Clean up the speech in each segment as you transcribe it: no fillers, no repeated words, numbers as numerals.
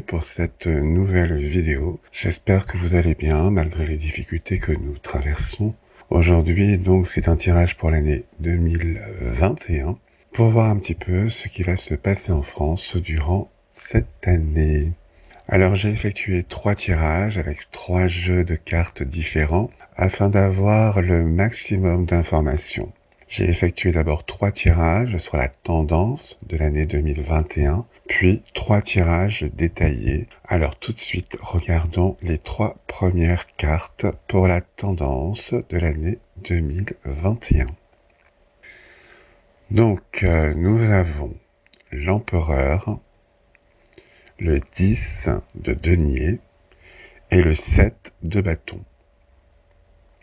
bienvenue pour cette nouvelle vidéo. J'espère que vous allez bien malgré les difficultés que nous traversons. Aujourd'hui, donc, c'est un tirage pour l'année 2021 pour voir un petit peu ce qui va se passer en France durant cette année. Alors, j'ai effectué 3 tirages avec 3 jeux de cartes différents afin d'avoir le maximum d'informations. J'ai effectué d'abord 3 tirages sur la tendance de l'année 2021, puis 3 tirages détaillés. Alors tout de suite, regardons les 3 premières cartes pour la tendance de l'année 2021. Donc, nous avons l'empereur, le 10 de denier et le 7 de bâton.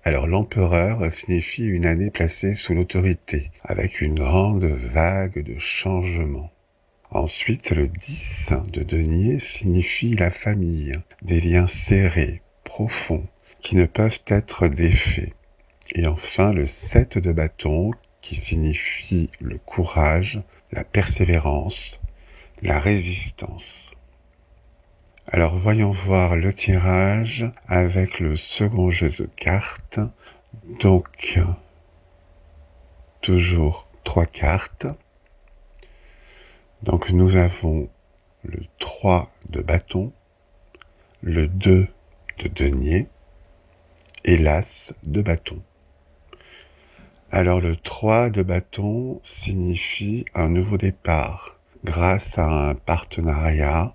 Alors l'empereur signifie une année placée sous l'autorité, avec une grande vague de changements. Ensuite, le 10 de denier signifie la famille, des liens serrés, profonds, qui ne peuvent être défaits. Et enfin, le 7 de bâton, qui signifie le courage, la persévérance, la résistance. Alors voyons voir le tirage avec le second jeu de cartes. Donc, toujours 3 cartes. Donc nous avons le 3 de bâton, le 2 de denier et l'as de bâton. Alors le 3 de bâton signifie un nouveau départ grâce à un partenariat.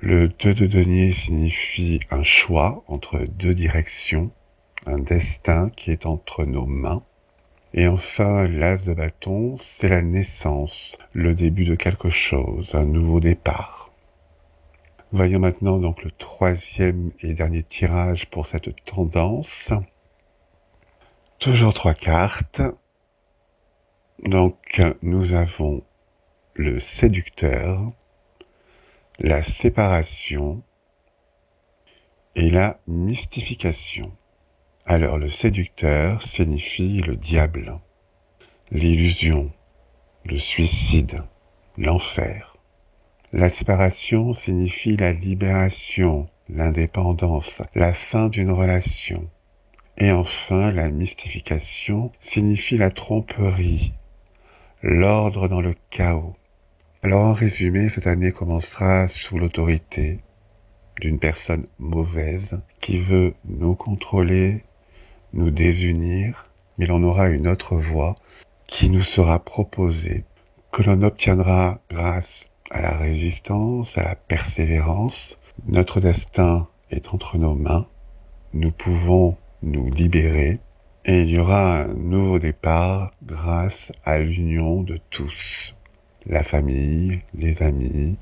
Le 2 de denier signifie un choix entre 2 directions, un destin qui est entre nos mains. Et enfin, l'as de bâton, c'est la naissance, le début de quelque chose, un nouveau départ. Voyons maintenant donc le 3e et dernier tirage pour cette tendance. Toujours 3 cartes. Donc, nous avons le séducteur, la séparation et la mystification. Alors, le séducteur signifie le diable, l'illusion, le suicide, l'enfer. La séparation signifie la libération, l'indépendance, la fin d'une relation. Et enfin, la mystification signifie la tromperie, l'ordre dans le chaos. Alors en résumé, cette année commencera sous l'autorité d'une personne mauvaise qui veut nous contrôler, nous désunir, mais l'on aura une autre voie qui nous sera proposée, que l'on obtiendra grâce à la résistance, à la persévérance. Notre destin est entre nos mains, nous pouvons nous libérer et il y aura un nouveau départ grâce à l'union de tous. La famille, les amis,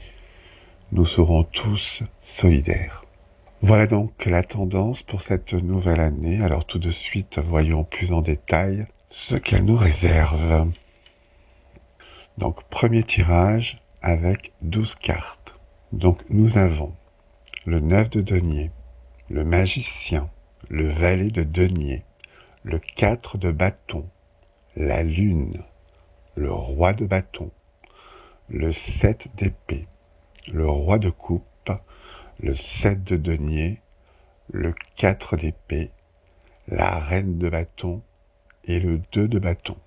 nous serons tous solidaires. Voilà donc la tendance pour cette nouvelle année. Alors tout de suite, voyons plus en détail ce qu'elle nous réserve. Donc premier tirage avec 12 cartes. Donc nous avons le 9 de denier, le magicien, le valet de denier, le 4 de bâton, la lune, le roi de bâton, le 7 d'épée, le roi de coupe, le 7 de denier, le 4 d'épée, la reine de bâton et le 2 de bâton.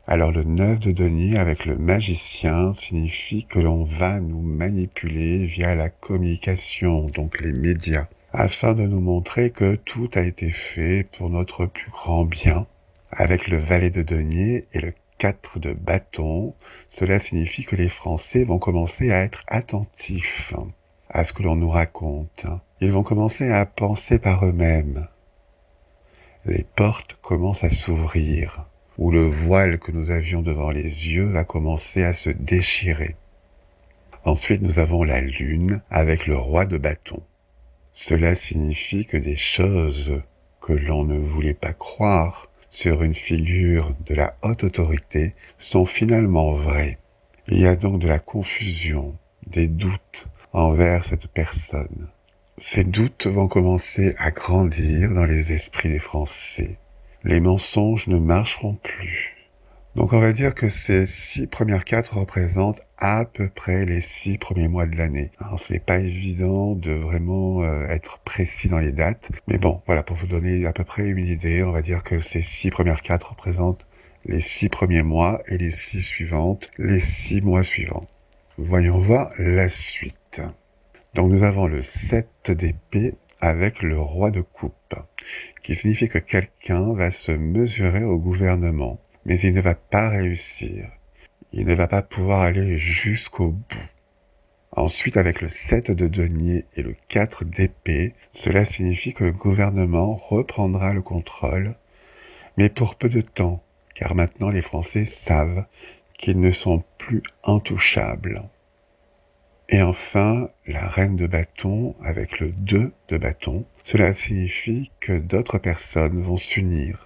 Alors le 9 de denier avec le magicien signifie que l'on va nous manipuler via la communication, donc les médias, afin de nous montrer que tout a été fait pour notre plus grand bien. Avec le valet de denier et le 4 de bâton, cela signifie que les Français vont commencer à être attentifs à ce que l'on nous raconte. Ils vont commencer à penser par eux-mêmes. Les portes commencent à s'ouvrir, où le voile que nous avions devant les yeux va commencer à se déchirer. Ensuite, nous avons la lune avec le roi de bâton. Cela signifie que des choses que l'on ne voulait pas croire sur une figure de la haute autorité sont finalement vraies. Il y a donc de la confusion, des doutes envers cette personne. Ces doutes vont commencer à grandir dans les esprits des Français. Les mensonges ne marcheront plus. Donc on va dire que ces 6 premières cartes représentent à peu près les 6 premiers mois de l'année. Alors c'est pas évident de vraiment être précis dans les dates, mais bon, voilà, pour vous donner à peu près une idée, on va dire que ces 6 premières cartes représentent les 6 premiers mois et les 6 suivantes, les 6 mois suivants. Voyons voir la suite. Donc nous avons le 7 d'épée avec le roi de coupe, qui signifie que quelqu'un va se mesurer au gouvernement, mais il ne va pas réussir. Il ne va pas pouvoir aller jusqu'au bout. Ensuite, avec le 7 de denier et le 4 d'épée, cela signifie que le gouvernement reprendra le contrôle, mais pour peu de temps, car maintenant les Français savent qu'ils ne sont plus intouchables. Et enfin, la reine de bâton avec le 2 de bâton, cela signifie que d'autres personnes vont s'unir.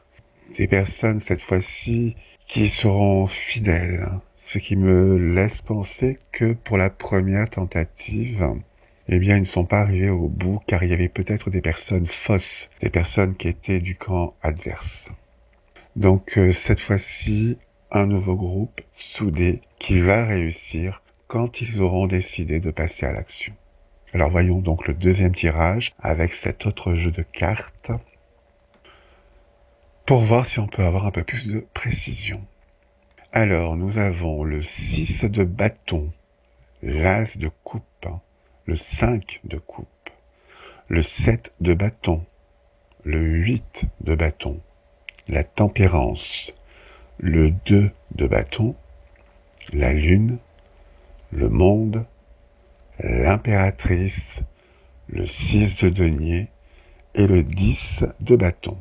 Des personnes, cette fois-ci, qui seront fidèles, ce qui me laisse penser que pour la première tentative, eh bien, ils ne sont pas arrivés au bout car il y avait peut-être des personnes fausses, des personnes qui étaient du camp adverse. Donc, cette fois-ci, un nouveau groupe soudé qui va réussir quand ils auront décidé de passer à l'action. Alors voyons donc le deuxième tirage avec cet autre jeu de cartes pour voir si on peut avoir un peu plus de précision. Alors nous avons le 6 de bâton, l'as de coupe, le 5 de coupe, le 7 de bâton, le 8 de bâton, la tempérance, le 2 de bâton, la lune, le monde, l'impératrice, le 6 de denier et le 10 de bâton.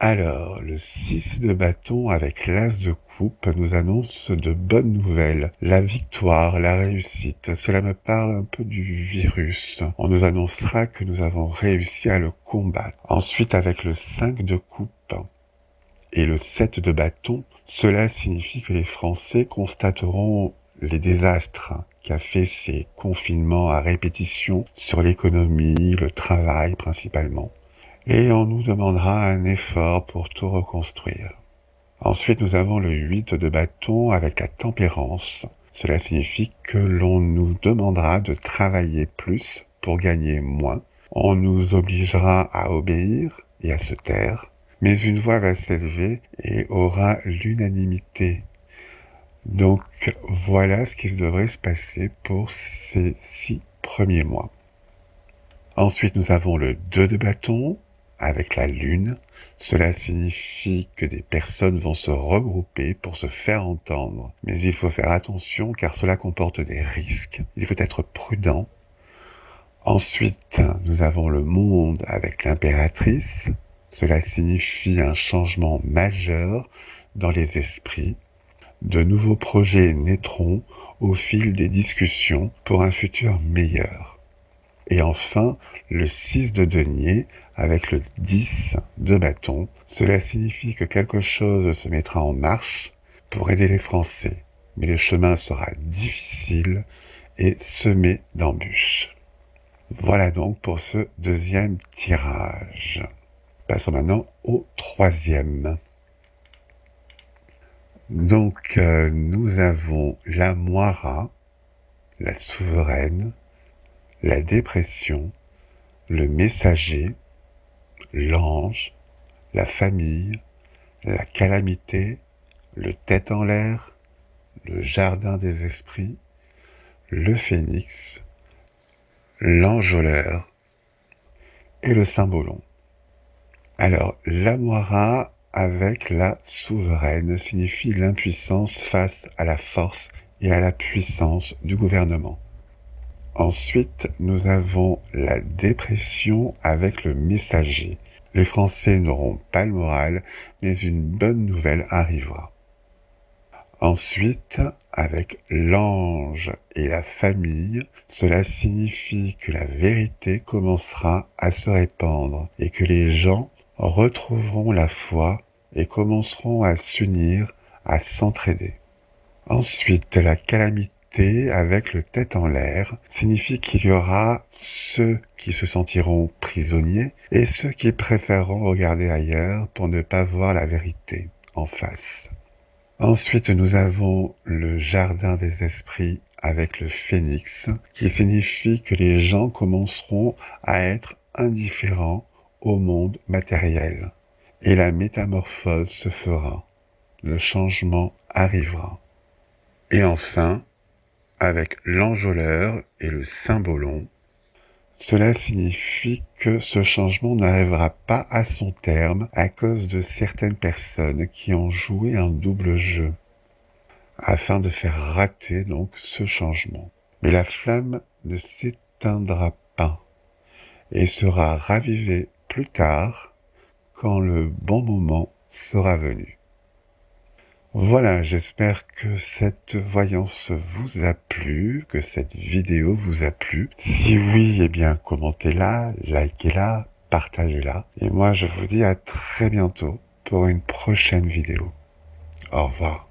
Alors, le 6 de bâton avec l'as de coupe nous annonce de bonnes nouvelles, la victoire, la réussite. Cela me parle un peu du virus. On nous annoncera que nous avons réussi à le combattre. Ensuite, avec le 5 de coupe et le 7 de bâton, cela signifie que les Français constateront les désastres qu'a fait ces confinements à répétition sur l'économie, le travail principalement. Et on nous demandera un effort pour tout reconstruire. Ensuite, nous avons le 8 de bâton avec la tempérance. Cela signifie que l'on nous demandera de travailler plus pour gagner moins. On nous obligera à obéir et à se taire. Mais une voix va s'élever et aura l'unanimité. Donc voilà ce qui devrait se passer pour ces 6 premiers mois. Ensuite, nous avons le 2 de bâton avec la lune. Cela signifie que des personnes vont se regrouper pour se faire entendre. Mais il faut faire attention car cela comporte des risques. Il faut être prudent. Ensuite, nous avons le monde avec l'impératrice. Cela signifie un changement majeur dans les esprits. De nouveaux projets naîtront au fil des discussions pour un futur meilleur. Et enfin, le 6 de denier avec le 10 de bâton. Cela signifie que quelque chose se mettra en marche pour aider les Français. Mais le chemin sera difficile et semé d'embûches. Voilà donc pour ce deuxième tirage. Passons maintenant au troisième. Donc, nous avons la Moira, la souveraine, la dépression, le messager, l'ange, la famille, la calamité, le tête en l'air, le jardin des esprits, le phénix, l'enjôleur et le cymbolon. Alors, la Moira avec la souveraine signifie l'impuissance face à la force et à la puissance du gouvernement. Ensuite, nous avons la dépression avec le messager. Les Français n'auront pas le moral, mais une bonne nouvelle arrivera. Ensuite, avec l'ange et la famille, cela signifie que la vérité commencera à se répandre et que les gens retrouveront la foi et commenceront à s'unir, à s'entraider. Ensuite, la calamité avec le tête en l'air signifie qu'il y aura ceux qui se sentiront prisonniers et ceux qui préféreront regarder ailleurs pour ne pas voir la vérité en face. Ensuite, nous avons le jardin des esprits avec le phénix, qui signifie que les gens commenceront à être indifférents au monde matériel. Et la métamorphose se fera. Le changement arrivera. Et enfin, avec l'enjôleur et le cymbolon, cela signifie que ce changement n'arrivera pas à son terme à cause de certaines personnes qui ont joué un double jeu, afin de faire rater donc ce changement. Mais la flamme ne s'éteindra pas et sera ravivée plus tard quand le bon moment sera venu. Voilà, j'espère que cette voyance vous a plu, que cette vidéo vous a plu. Si oui, eh bien, commentez-la, likez-la, partagez-la. Et moi, je vous dis à très bientôt pour une prochaine vidéo. Au revoir.